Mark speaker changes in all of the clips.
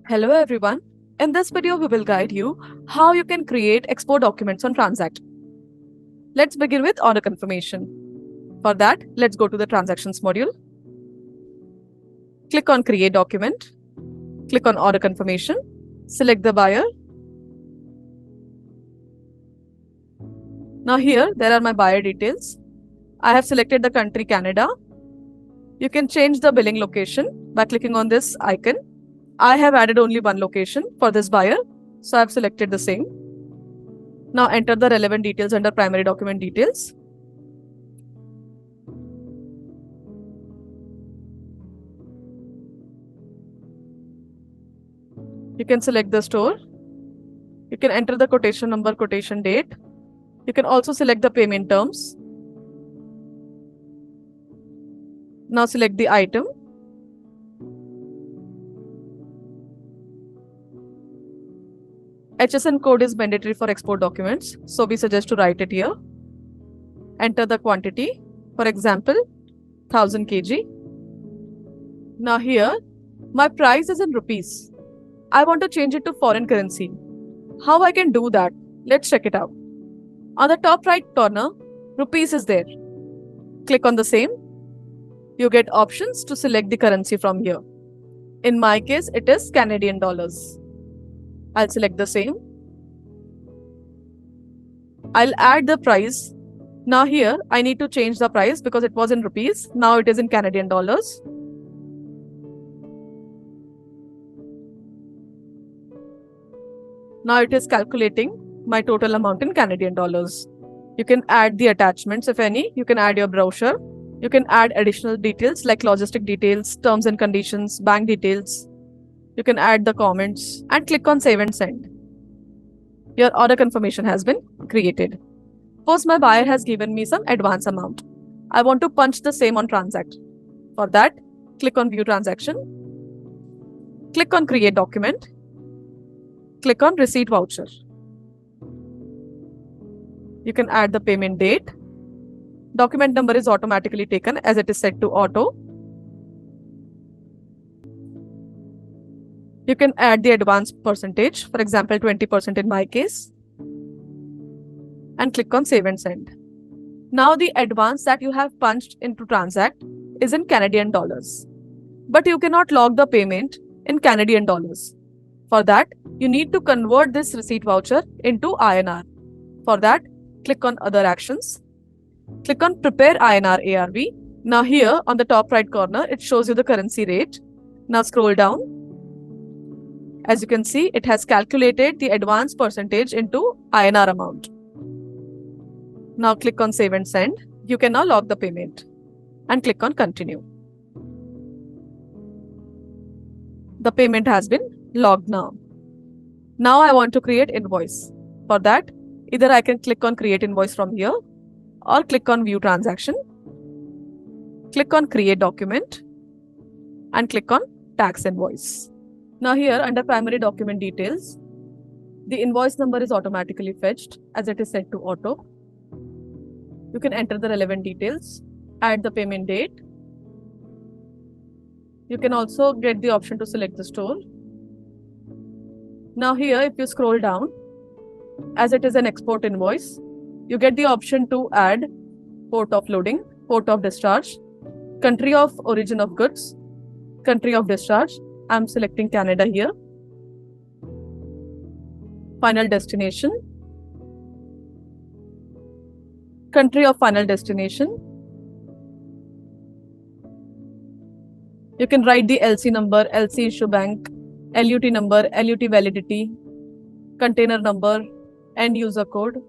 Speaker 1: Hello everyone. In this video, we will guide you how you can create export documents on TranZact. Let's begin with order confirmation. For that, let's go to the transactions module. Click on create document. Click on order confirmation. Select the buyer. Now here, there are my buyer details. I have selected the country Canada. You can change the billing location by clicking on this icon. I have added only one location for this buyer, so I have selected the same. Now enter the relevant details under primary document details. You can select the store. You can enter the quotation number, quotation date. You can also select the payment terms. Now select the item. HSN code is mandatory for export documents, so we suggest to write it here. Enter the quantity, for example, 1000 kg. Now here, my price is in rupees. I want to change it to foreign currency. How I can do that? Let's check it out. On the top right corner, rupees is there. Click on the same. You get options to select the currency from here. In my case, it is Canadian dollars. I'll select the same. I'll add the price. Now here, I need to change the price because it was in rupees. Now it is in Canadian dollars. Now it is calculating my total amount in Canadian dollars. You can add the attachments if any. You can add your brochure. You can add additional details like logistic details, terms and conditions, bank details. You can add the comments and click on save and send. Your order confirmation has been created. Suppose my buyer has given me some advance amount. I want to punch the same on TranZact. For that, click on view transaction. Click on create document. Click on receipt voucher. You can add the payment date. Document number is automatically taken as it is set to auto. You can add the advance percentage, for example, 20% in my case. And click on save and send. Now the advance that you have punched into TranZact is in Canadian dollars. But you cannot log the payment in Canadian dollars. For that, you need to convert this receipt voucher into INR. For that, click on other actions. Click on prepare INR ARV. Now here on the top right corner, it shows you the currency rate. Now scroll down. As you can see, it has calculated the advance percentage into INR amount. Now click on save and send. You can now log the payment and click on continue. The payment has been logged now. Now I want to create invoice. For that, either I can click on create invoice from here or click on view transaction. Click on create document and click on tax invoice. Now here under primary document details, the invoice number is automatically fetched as it is set to auto. You can enter the relevant details, add the payment date. You can also get the option to select the store. Now here, if you scroll down, as it is an export invoice, you get the option to add port of loading, port of discharge, country of origin of goods, country of discharge. I'm selecting Canada here. Final destination. Country of final destination. You can write the LC number, LC issue bank, LUT number, LUT validity, container number, end user code.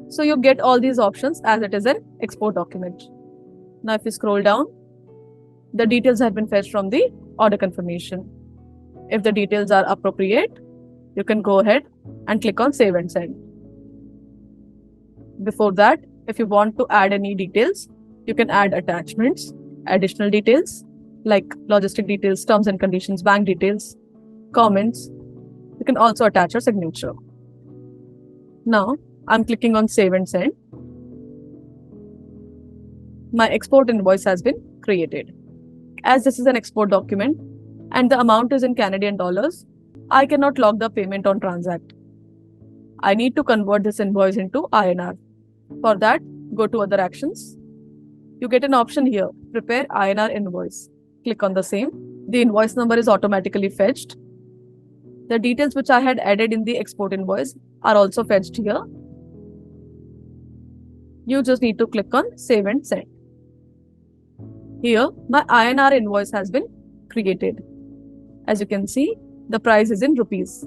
Speaker 1: So you get all these options as it is an export document. Now if you scroll down, the details have been fetched from the order confirmation. If the details are appropriate, you can go ahead and click on save and send. Before that, if you want to add any details, you can add attachments, additional details like logistic details, terms and conditions, bank details, comments. You can also attach your signature. Now, I'm clicking on save and send. My export invoice has been created. As this is an export document and the amount is in Canadian dollars, I cannot log the payment on TranZact. I need to convert this invoice into INR. For that, go to Other Actions. You get an option here, Prepare INR Invoice. Click on the same. The invoice number is automatically fetched. The details which I had added in the export invoice are also fetched here. You just need to click on Save and Send. Here, my INR invoice has been created. As you can see, the price is in rupees.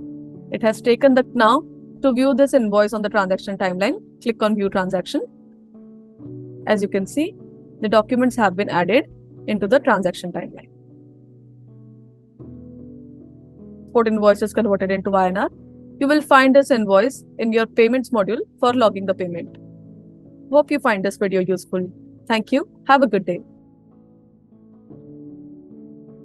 Speaker 1: It has taken the now to view this invoice on the transaction timeline. Click on View Transaction. As you can see, the documents have been added into the transaction timeline. Export invoice is converted into INR. You will find this invoice in your payments module for logging the payment. Hope you find this video useful. Thank you. Have a good day.